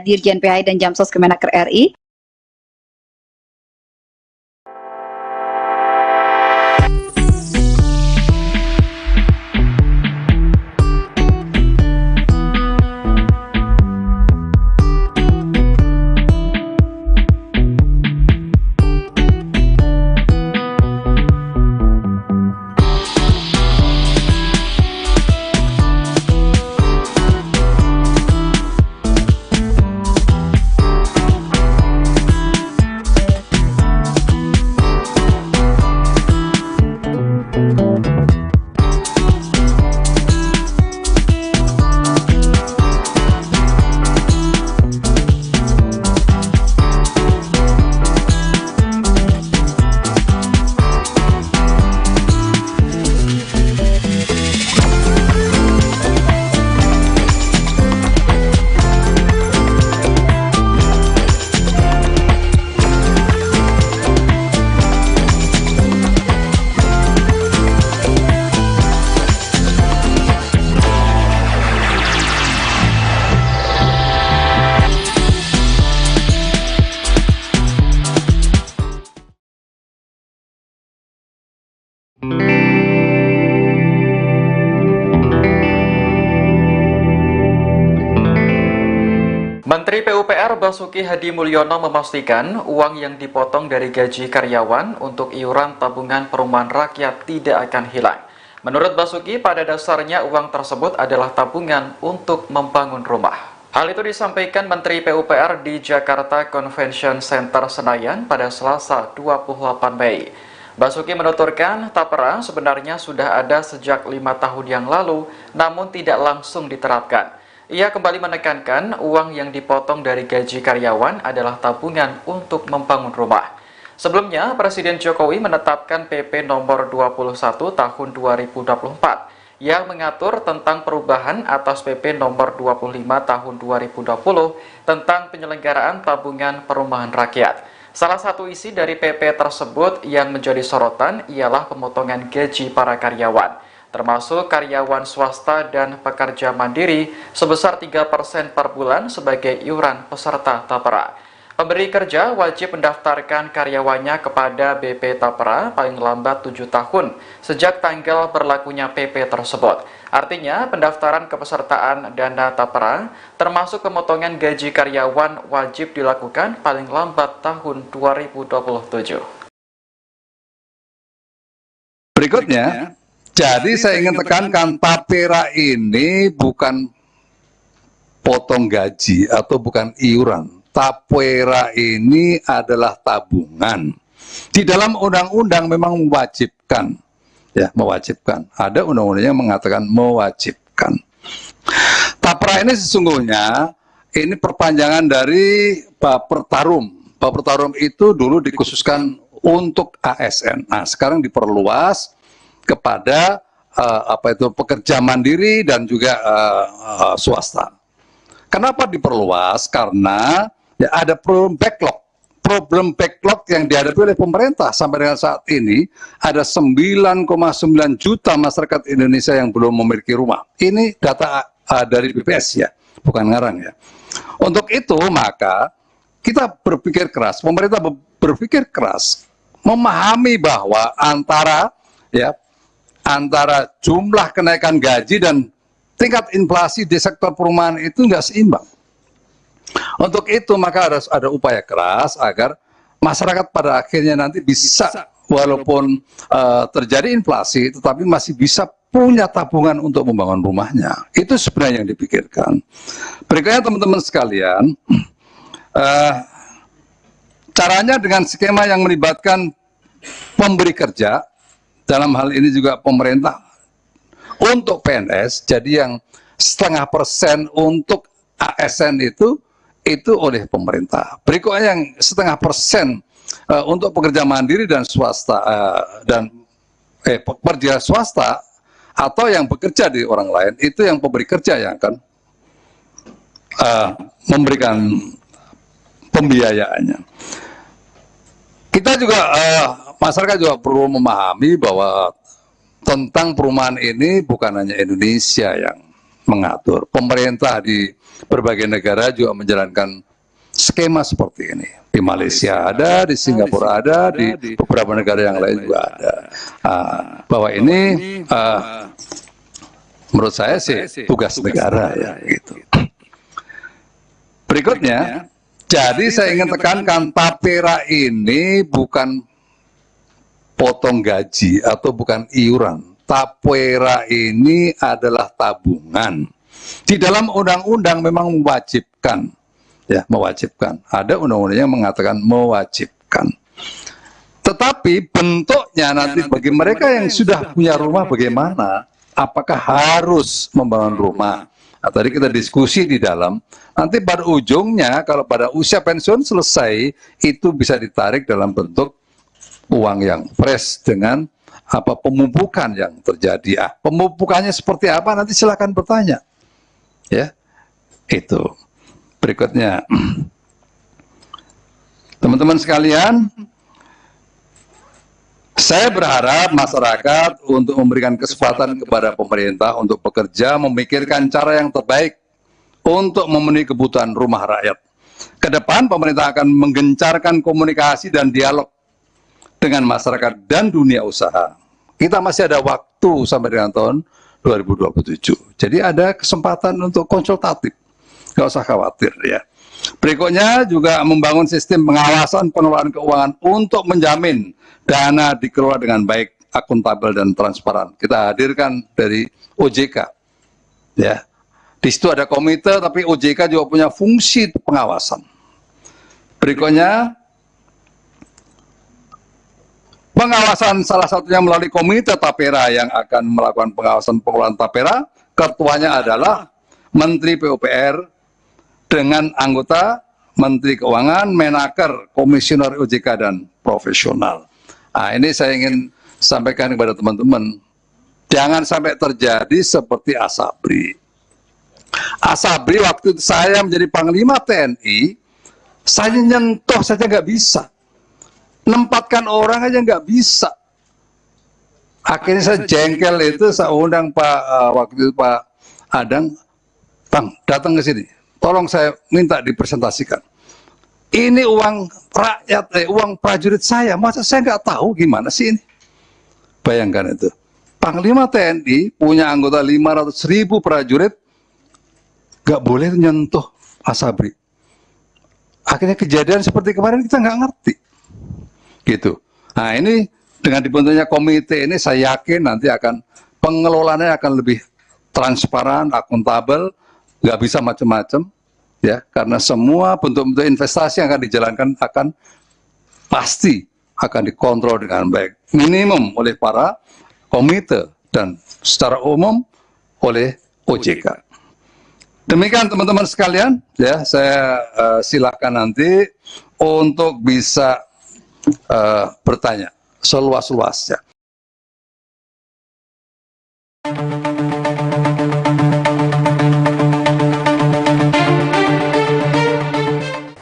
Dirjen PHI dan Jamsos Kemenaker RI. Menteri PUPR Basuki Hadi Mulyono memastikan uang yang dipotong dari gaji karyawan untuk iuran tabungan perumahan rakyat tidak akan hilang. Menurut Basuki, pada dasarnya uang tersebut adalah tabungan untuk membangun rumah. Hal itu disampaikan Menteri PUPR di Jakarta Convention Center Senayan pada Selasa 28 Mei. Basuki menuturkan Tapera sebenarnya sudah ada sejak 5 tahun yang lalu, namun tidak langsung diterapkan. Ia kembali menekankan uang yang dipotong dari gaji karyawan adalah tabungan untuk membangun rumah. Sebelumnya, Presiden Jokowi menetapkan PP nomor 21 tahun 2024 yang mengatur tentang perubahan atas PP nomor 25 tahun 2020 tentang penyelenggaraan tabungan perumahan rakyat. Salah satu isi dari PP tersebut yang menjadi sorotan ialah pemotongan gaji para karyawan, termasuk karyawan swasta dan pekerja mandiri sebesar 3% per bulan sebagai iuran peserta Tapera. Pemberi kerja wajib mendaftarkan karyawannya kepada BP Tapera paling lambat 7 tahun sejak tanggal berlakunya PP tersebut. Artinya, pendaftaran kepesertaan dana Tapera termasuk pemotongan gaji karyawan wajib dilakukan paling lambat tahun 2027. Berikutnya, jadi saya ingin tekankan Tapera ini bukan potong gaji atau bukan iuran. Tapera ini adalah tabungan. Di dalam undang-undang memang mewajibkan, ya mewajibkan. Ada undang-undang yang mengatakan mewajibkan. Tapera ini sesungguhnya ini perpanjangan dari Bapertarum. Bapertarum itu dulu dikhususkan untuk ASN. Nah, sekarang diperluas kepada pekerja mandiri dan juga swasta. Kenapa diperluas? Karena ya ada problem backlog yang dihadapi oleh pemerintah sampai dengan saat ini ada 9,9 juta masyarakat Indonesia yang belum memiliki rumah. Ini data dari BPS ya, bukan ngarang ya. Untuk itu maka kita berpikir keras, pemerintah berpikir keras memahami bahwa antara jumlah kenaikan gaji dan tingkat inflasi di sektor perumahan itu nggak seimbang. Untuk itu maka harus ada upaya keras agar masyarakat pada akhirnya nanti bisa walaupun terjadi inflasi tetapi masih bisa punya tabungan untuk membangun rumahnya. Itu sebenarnya yang dipikirkan. Berikutnya teman-teman sekalian, caranya dengan skema yang melibatkan pemberi kerja, dalam hal ini juga pemerintah untuk PNS, jadi yang 0,5% untuk ASN itu oleh pemerintah. Berikutnya yang 0,5% untuk pekerja mandiri dan swasta pekerja swasta atau yang bekerja di orang lain, itu yang pemberi kerja yang akan memberikan pembiayaannya. Kita juga masyarakat juga perlu memahami bahwa tentang perumahan ini bukan hanya Indonesia yang mengatur. Pemerintah di berbagai negara juga menjalankan skema seperti ini. Di Malaysia ada, di Singapura ada, di beberapa negara yang lain juga ada. Bahwa ini menurut saya sih tugas negara ya gitu. Berikutnya, jadi saya ingin tekankan tapera ini bukan potong gaji atau bukan iuran. Tapera ini adalah tabungan. Di dalam undang-undang memang mewajibkan, ya mewajibkan. Ada undang-undang yang mengatakan mewajibkan. Tetapi bentuknya nanti bagi mereka yang sudah punya rumah bagaimana? Apakah harus membangun rumah? Nah, tadi kita diskusi di dalam, nanti pada ujungnya kalau pada usia pensiun selesai, itu bisa ditarik dalam bentuk uang yang fresh dengan pemupukan yang terjadi. Pemupukannya seperti apa? Nanti silakan bertanya. Ya, itu. Berikutnya, teman-teman sekalian, saya berharap masyarakat untuk memberikan kesempatan kepada pemerintah untuk bekerja, memikirkan cara yang terbaik untuk memenuhi kebutuhan rumah rakyat. Ke depan, pemerintah akan menggencarkan komunikasi dan dialog dengan masyarakat dan dunia usaha. Kita masih ada waktu sampai dengan tahun 2027. Jadi ada kesempatan untuk konsultatif. Nggak usah khawatir ya. Berikutnya juga membangun sistem pengawasan pengelolaan keuangan untuk menjamin dana dikelola dengan baik, akuntabel dan transparan. Kita hadirkan dari OJK. Ya. Di situ ada komite, tapi OJK juga punya fungsi pengawasan. Berikutnya, pengawasan salah satunya melalui komite tapera yang akan melakukan pengawasan pengelolaan tapera. Ketuanya adalah Menteri PUPR dengan anggota Menteri Keuangan, Menaker, Komisioner OJK dan profesional. Nah, ini saya ingin sampaikan kepada teman-teman, jangan sampai terjadi seperti Asabri. Asabri waktu saya menjadi Panglima TNI, saya nyentuh saja nggak bisa. Nempatkan orang aja nggak bisa. Akhirnya saya jengkel itu, saya undang waktu itu Pak Adang, Bang, datang ke sini. Tolong saya minta dipresentasikan. Ini uang rakyat, uang prajurit saya. Masa saya nggak tahu gimana sih ini? Bayangkan itu. Panglima TNI punya anggota 500.000 prajurit, nggak boleh nyentuh Asabri. Akhirnya kejadian seperti kemarin kita nggak ngerti. Gitu. Nah ini dengan dibentuknya komite ini saya yakin nanti akan pengelolaannya akan lebih transparan, akuntabel, nggak bisa macam-macam. Ya, karena semua bentuk-bentuk investasi yang akan dijalankan akan pasti akan dikontrol dengan baik, minimum oleh para komite dan secara umum oleh OJK. Demikian teman-teman sekalian, ya saya silakan nanti untuk bisa bertanya seluas-luasnya.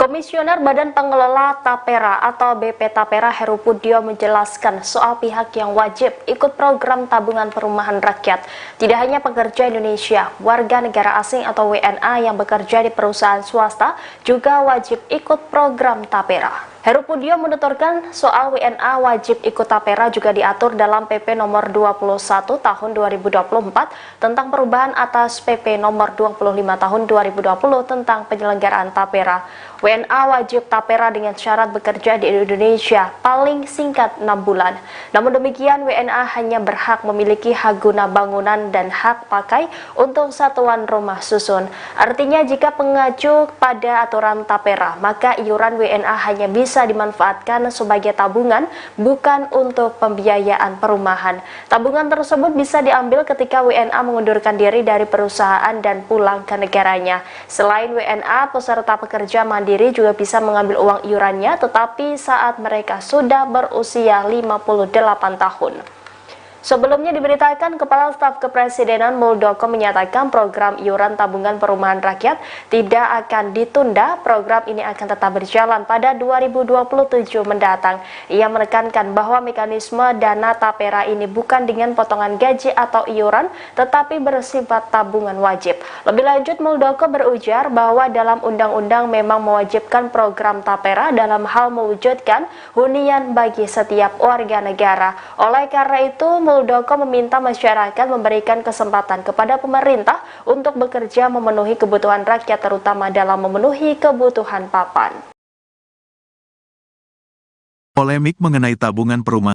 Komisioner Badan Pengelola Tapera atau BP Tapera Heru Pudio menjelaskan soal pihak yang wajib ikut program tabungan perumahan rakyat. Tidak hanya pekerja Indonesia, warga negara asing atau WNA yang bekerja di perusahaan swasta juga wajib ikut program Tapera. Heru Pudio menuturkan soal WNA wajib ikut Tapera juga diatur dalam PP nomor 21 tahun 2024 tentang perubahan atas PP nomor 25 tahun 2020 tentang penyelenggaraan Tapera. WNA wajib Tapera dengan syarat bekerja di Indonesia paling singkat 6 bulan. Namun demikian WNA hanya berhak memiliki hak guna bangunan dan hak pakai untuk satuan rumah susun. Artinya jika pengacu pada aturan Tapera, maka iuran WNA hanya bisa dimanfaatkan sebagai tabungan, bukan untuk pembiayaan perumahan. Tabungan tersebut bisa diambil ketika WNA mengundurkan diri dari perusahaan dan pulang ke negaranya. Selain WNA, peserta pekerja mandiri juga bisa mengambil uang iurannya, tetapi saat mereka sudah berusia 58 tahun. Sebelumnya diberitakan Kepala Staf Kepresidenan Muldoko menyatakan program iuran tabungan perumahan rakyat tidak akan ditunda. Program ini akan tetap berjalan pada 2027 mendatang. Ia menekankan bahwa mekanisme dana tapera ini bukan dengan potongan gaji atau iuran, tetapi bersifat tabungan wajib. Lebih lanjut, Muldoko berujar bahwa dalam undang-undang memang mewajibkan program tapera dalam hal mewujudkan hunian bagi setiap warga negara. Oleh karena itu, Muldoko meminta masyarakat memberikan kesempatan kepada pemerintah untuk bekerja memenuhi kebutuhan rakyat, terutama dalam memenuhi kebutuhan papan. Polemik mengenai tabungan perumahan